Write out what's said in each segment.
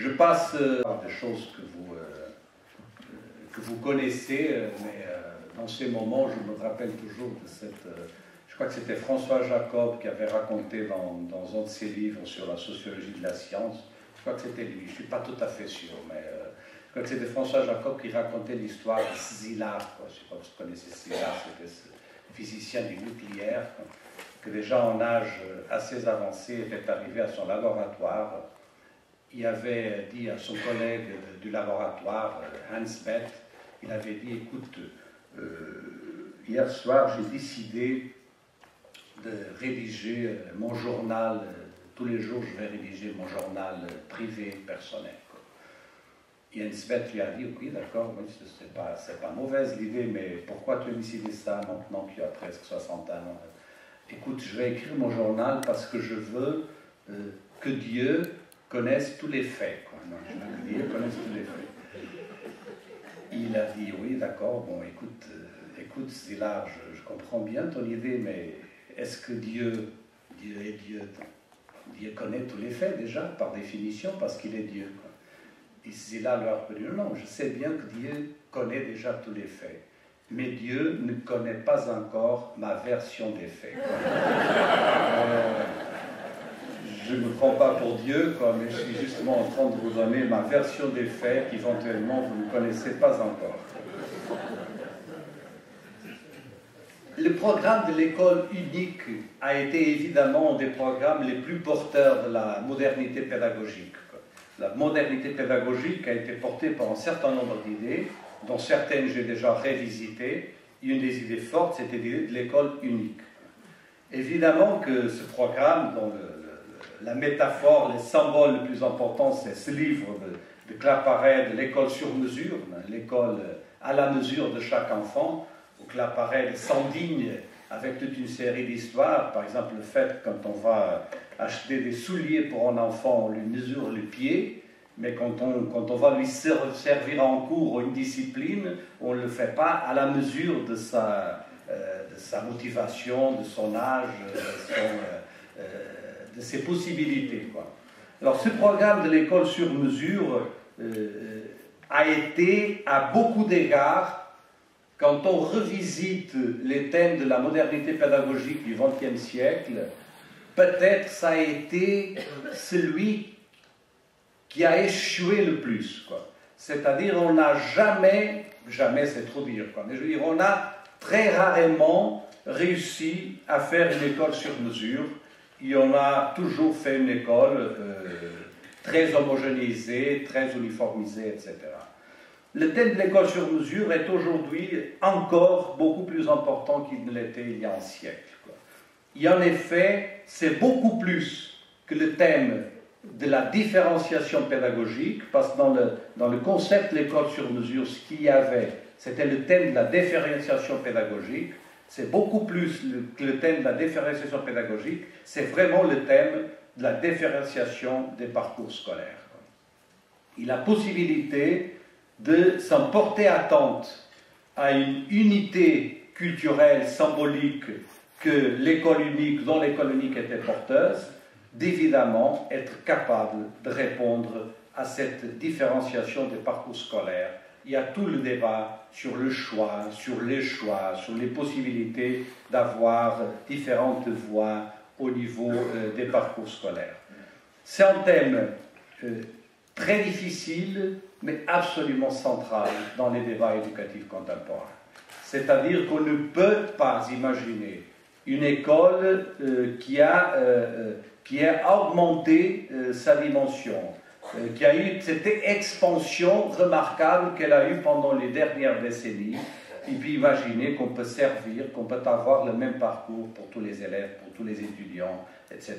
Je passe par des choses que vous connaissez, mais dans ces moments, je me rappelle toujours de cette... je crois que c'était François Jacob qui avait raconté dans un de ses livres sur la sociologie de la science. Je crois que c'était lui, je ne suis pas tout à fait sûr, mais je crois que c'était François Jacob qui racontait l'histoire de Szilard. Je ne sais pas si vous connaissez Szilard, c'était ce physicien du nucléaire, que déjà en âge assez avancé était arrivé à son laboratoire. Il avait dit à son collègue du laboratoire, Hans Bethe, il avait dit, écoute, hier soir j'ai décidé de rédiger mon journal, tous les jours je vais rédiger mon journal privé, personnel. Et Hans Bethe lui a dit, oui d'accord, oui, c'est pas mauvaise l'idée, mais pourquoi tu as décidé ça maintenant qu'il y a presque 60 ans? Écoute, je vais écrire mon journal parce que je veux que Dieu connaisse tous les faits. Non, je veux que Dieu connaisse tous les faits. Il a dit, oui, d'accord, bon, écoute, Szilard, je comprends bien ton idée, mais est-ce que Dieu est Dieu? Dieu connaît tous les faits déjà, par définition, parce qu'il est Dieu. Et Szilard lui a répondu, non, je sais bien que Dieu connaît déjà tous les faits. Mais Dieu ne connaît pas encore ma version des faits. Je ne me prends pas pour Dieu, mais je suis justement en train de vous donner ma version des faits qu'éventuellement vous ne connaissez pas encore. Le programme de l'école unique a été évidemment un des programmes les plus porteurs de la modernité pédagogique. La modernité pédagogique a été portée par un certain nombre d'idées, dont certaines j'ai déjà révisitées. Une des idées fortes, c'était l'idée de l'école unique. Évidemment que ce programme, dont la métaphore, le symbole le plus important, c'est ce livre de Claparède, l'école sur mesure, l'école à la mesure de chaque enfant, où Claparède s'indigne avec toute une série d'histoires. Par exemple, le fait quand on va acheter des souliers pour un enfant, on lui mesure les pieds, mais quand on va lui servir en cours une discipline, on ne le fait pas à la mesure de sa motivation, de son âge, de ses possibilités. Alors ce programme de l'école sur mesure a été, à beaucoup d'égards, quand on revisite les thèmes de la modernité pédagogique du XXe siècle, peut-être ça a été celui qui a échoué le plus. C'est-à-dire, on n'a jamais c'est trop dire, mais je veux dire, on a très rarement réussi à faire une école sur mesure. Et on a toujours fait une école très homogénéisée, très uniformisée, etc. Le thème de l'école sur mesure est aujourd'hui encore beaucoup plus important qu'il ne l'était il y a un siècle. Et en effet, c'est beaucoup plus que le thème de la différenciation pédagogique, parce que dans le concept de l'école sur mesure, ce qu'il y avait, c'était le thème de la différenciation pédagogique. C'est beaucoup plus que le thème de la différenciation pédagogique, c'est vraiment le thème de la différenciation des parcours scolaires. Et la possibilité de s'en porter attente à une unité culturelle, symbolique, que l'école unique, dont l'école unique était porteuse, d'évidemment être capable de répondre à cette différenciation des parcours scolaires. Il y a tout le débat sur le choix, sur les choix, sur les possibilités d'avoir différentes voies au niveau des parcours scolaires. C'est un thème très difficile, mais absolument central dans les débats éducatifs contemporains. C'est-à-dire qu'on ne peut pas imaginer une école qui a augmenté sa dimension, qui a eu cette expansion remarquable qu'elle a eue pendant les dernières décennies, et puis imaginer qu'on peut qu'on peut avoir le même parcours pour tous les élèves, pour tous les étudiants, etc.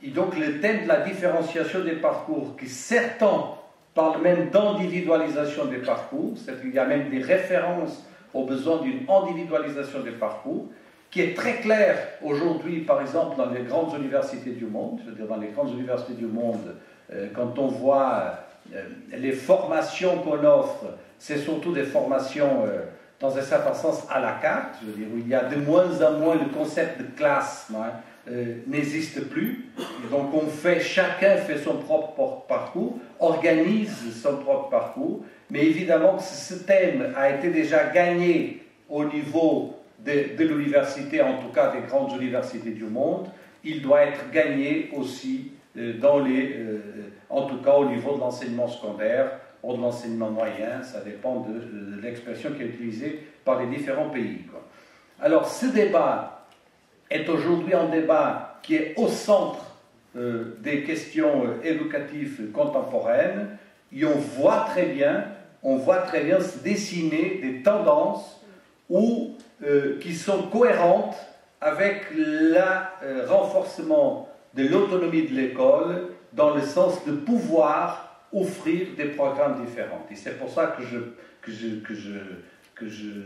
Et donc le thème de la différenciation des parcours, qui certains parlent même d'individualisation des parcours, c'est-à-dire qu'il y a même des références au besoin d'une individualisation des parcours, qui est très clair aujourd'hui, par exemple, dans les grandes universités du monde. Je veux dire, dans les grandes universités du monde, quand on voit les formations qu'on offre, c'est surtout des formations, dans un certain sens, à la carte. Je veux dire, où il y a de moins en moins le concept de classe. n'existe plus. Et donc chacun fait son propre parcours, organise son propre parcours, mais évidemment que ce thème a été déjà gagné au niveau de l'université, en tout cas des grandes universités du monde. Il doit être gagné aussi en tout cas au niveau de l'enseignement secondaire ou de l'enseignement moyen, ça dépend de l'expression qui est utilisée par les différents pays, quoi. Alors ce débat est aujourd'hui un débat qui est au centre des questions éducatives contemporaines, et on voit très bien se dessiner des tendances qui sont cohérentes avec le renforcement de l'autonomie de l'école dans le sens de pouvoir offrir des programmes différents. Et c'est pour ça que je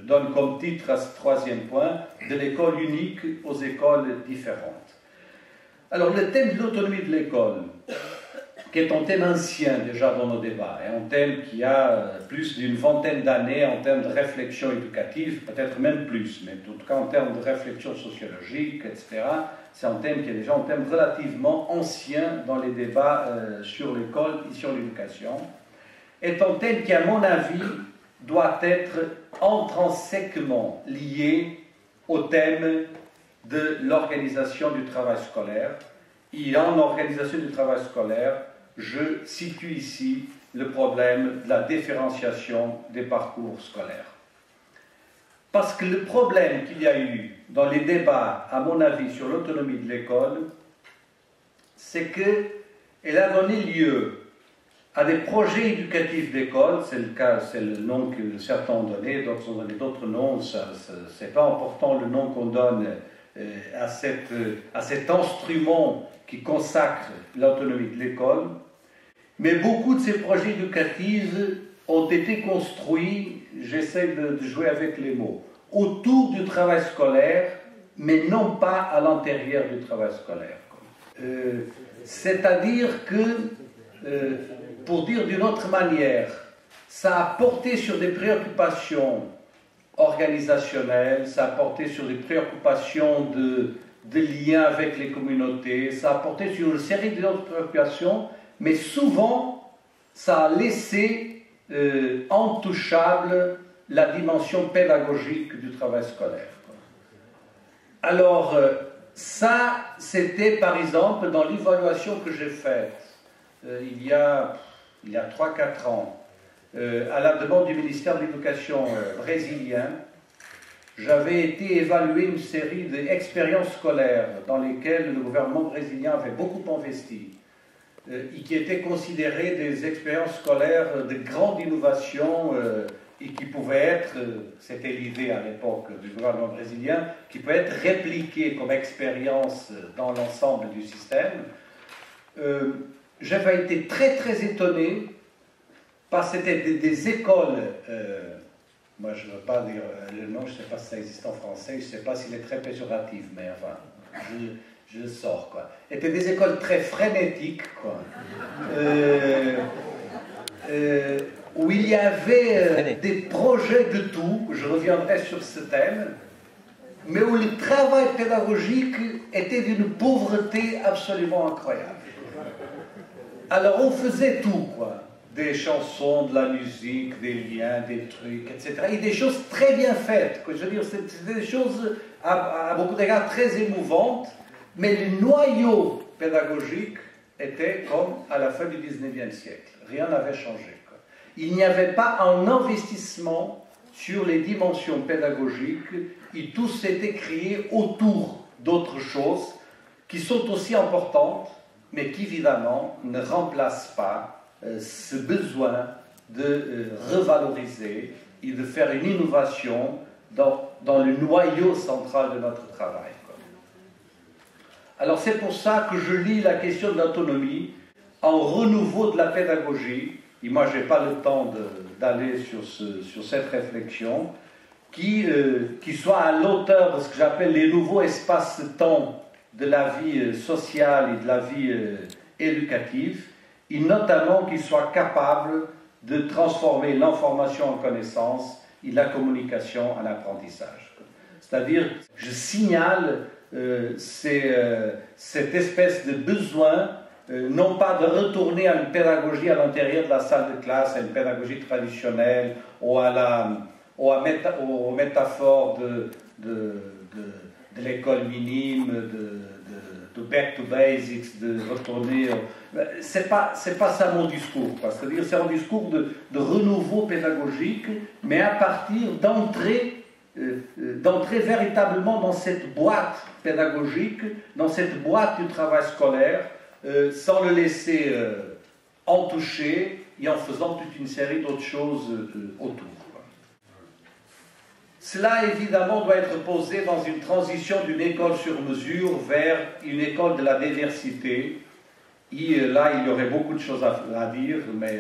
donne comme titre à ce troisième point, de l'école unique aux écoles différentes. Alors le thème de l'autonomie de l'école, qui est un thème ancien déjà dans nos débats, et un thème qui a plus d'une vingtaine d'années en termes de réflexion éducative, peut-être même plus, mais en tout cas en termes de réflexion sociologique, etc., c'est un thème qui est déjà un thème relativement ancien dans les débats sur l'école et sur l'éducation, est un thème qui, à mon avis, doit être intrinsèquement lié au thème de l'organisation du travail scolaire. Et en organisation du travail scolaire, je situe ici le problème de la différenciation des parcours scolaires. Parce que le problème qu'il y a eu dans les débats, à mon avis, sur l'autonomie de l'école, c'est qu'elle a donné lieu à des projets éducatifs d'école, c'est le cas, c'est le nom que certains ont donné, d'autres ont donné d'autres noms, c'est pas important le nom qu'on donne à cet instrument qui consacre l'autonomie de l'école, mais beaucoup de ces projets éducatifs ont été construits, j'essaie de jouer avec les mots, autour du travail scolaire, mais non pas à l'intérieur du travail scolaire. C'est-à-dire que, pour dire d'une autre manière, ça a porté sur des préoccupations organisationnelles, ça a porté sur des préoccupations de liens avec les communautés, ça a porté sur une série d'autres préoccupations, mais souvent, ça a laissé intouchable la dimension pédagogique du travail scolaire. Alors, ça, c'était par exemple dans l'évaluation que j'ai faite il y a 3-4 ans, à la demande du ministère de l'Éducation brésilien. J'avais été évaluer une série d'expériences scolaires dans lesquelles le gouvernement brésilien avait beaucoup investi et qui étaient considérées des expériences scolaires de grande innovation et qui pouvaient être, c'était l'idée à l'époque du gouvernement brésilien, qui pouvaient être répliquées comme expérience dans l'ensemble du système. J'avais été très très étonné parce que c'était des écoles, moi je ne veux pas dire le nom, je ne sais pas si ça existe en français, je ne sais pas s'il est très péjoratif, mais enfin, je le sors, quoi. C'était des écoles très frénétiques, quoi. Où il y avait des projets de tout, je reviendrai sur ce thème, mais où le travail pédagogique était d'une pauvreté absolument incroyable. Alors on faisait tout, quoi. Des chansons, de la musique, des liens, des trucs, etc. Et des choses très bien faites, quoi. Je veux dire, c'était des choses à beaucoup d'égards très émouvantes, mais le noyau pédagogique était comme à la fin du 19e siècle. Rien n'avait changé. Il n'y avait pas un investissement sur les dimensions pédagogiques et tout s'était créé autour d'autres choses qui sont aussi importantes, mais qui évidemment ne remplacent pas ce besoin de revaloriser et de faire une innovation dans le noyau central de notre travail. Alors c'est pour ça que je lis la question de l'autonomie en renouveau de la pédagogie. Et moi, je n'ai pas le temps d'aller sur cette réflexion, qui soit à l'auteur de ce que j'appelle les nouveaux espaces-temps de la vie sociale et de la vie éducative, et notamment qu'il soit capable de transformer l'information en connaissance et la communication en apprentissage. C'est-à-dire, je signale c'est cette espèce de besoin, non pas de retourner à une pédagogie à l'intérieur de la salle de classe, à une pédagogie traditionnelle, ou aux métaphores de l'école minime, de back to basics, de retourner. C'est pas ça mon discours. C'est-à-dire, c'est un discours de renouveau pédagogique, mais à partir d'entrer véritablement dans cette boîte pédagogique, dans cette boîte du travail scolaire, sans le laisser en toucher et en faisant toute une série d'autres choses autour. Cela, évidemment, doit être posé dans une transition d'une école sur mesure vers une école de la diversité. Et là, il y aurait beaucoup de choses à dire, mais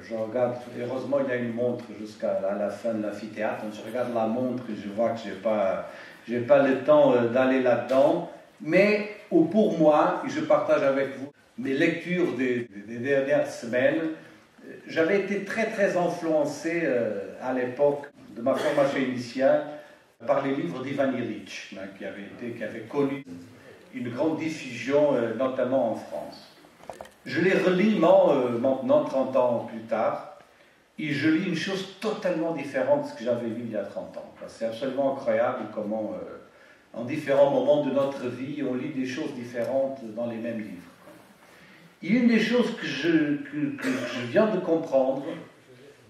je regarde, heureusement, il y a une montre jusqu'à la fin de l'amphithéâtre. Je regarde la montre et je vois que je n'ai pas le temps d'aller là-dedans. Mais pour moi, et je partage avec vous mes lectures des dernières semaines, j'avais été très, très influencé à l'époque de ma formation initiale par les livres d'Ivan Illich, qui avait connu une grande diffusion, notamment en France. Je les relis maintenant, 30 ans plus tard, et je lis une chose totalement différente de ce que j'avais lu il y a 30 ans. C'est absolument incroyable comment, en différents moments de notre vie, on lit des choses différentes dans les mêmes livres. Et une des choses que je viens de comprendre,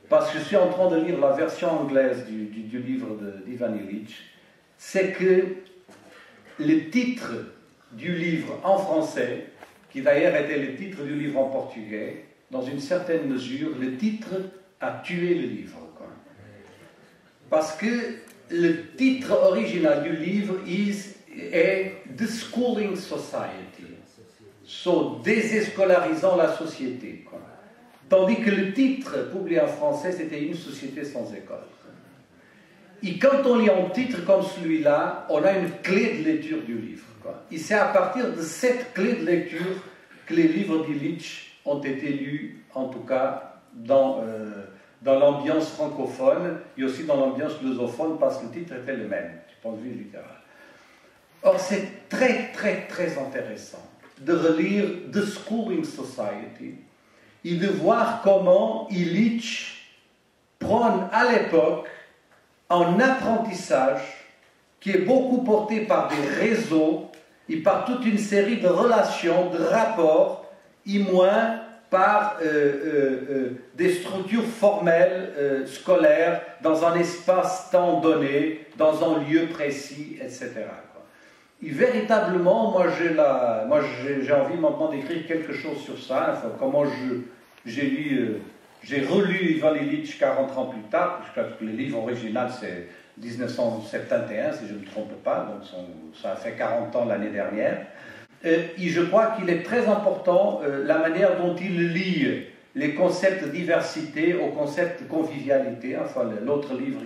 parce que je suis en train de lire la version anglaise du livre d'Ivan Illich, c'est que le titre du livre en français, qui d'ailleurs était le titre du livre en portugais, dans une certaine mesure, le titre a tué le livre. Parce que le titre original du livre est The Schooling Society, désescolarisant la société. Tandis que le titre publié en français, c'était Une société sans école. Et quand on lit un titre comme celui-là, on a une clé de lecture du livre. Et c'est à partir de cette clé de lecture que les livres d'Illich ont été lus, en tout cas dans l'ambiance francophone et aussi dans l'ambiance lusophone, parce que le titre était le même, du point de vue littéral. Or, c'est très, très, très intéressant de relire The Schooling Society et de voir comment Illich prône à l'époque un apprentissage qui est beaucoup porté par des réseaux et par toute une série de relations, de rapports, et moins par des structures formelles, scolaires, dans un espace-temps donné, dans un lieu précis, etc. Et véritablement, moi j'ai envie maintenant d'écrire quelque chose sur ça, enfin, comment j'ai relu Ivan Illich 40 ans plus tard, parce que le livre original c'est 1971, si je ne me trompe pas, donc ça a fait 40 ans l'année dernière. Et je crois qu'il est très important la manière dont il lie les concepts de diversité au concept de convivialité, enfin l'autre livre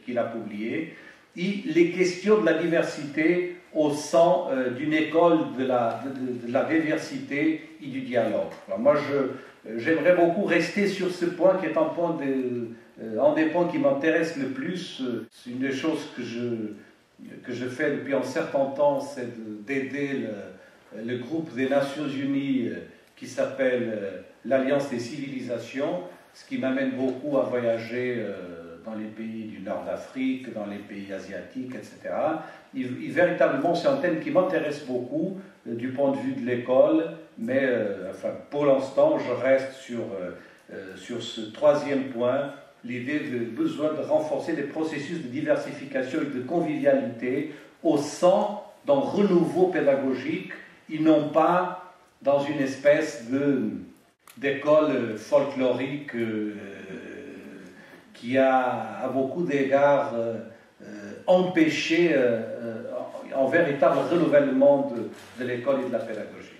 qu'il a publié, et les questions de la diversité au sein d'une école de la diversité et du dialogue. Alors moi, j'aimerais beaucoup rester sur ce point qui est un des points qui m'intéresse le plus. C'est une des choses que je fais depuis un certain temps, c'est d'aider le groupe des Nations Unies qui s'appelle l'Alliance des civilisations, ce qui m'amène beaucoup à voyager dans les pays du nord d'Afrique, dans les pays asiatiques, etc. Et véritablement, c'est un thème qui m'intéresse beaucoup du point de vue de l'école, mais enfin, pour l'instant, je reste sur ce troisième point, l'idée du besoin de renforcer les processus de diversification et de convivialité au sein d'un renouveau pédagogique, et non pas dans une espèce d'école folklorique qui a à beaucoup d'égards empêché un véritable renouvellement de l'école et de la pédagogie.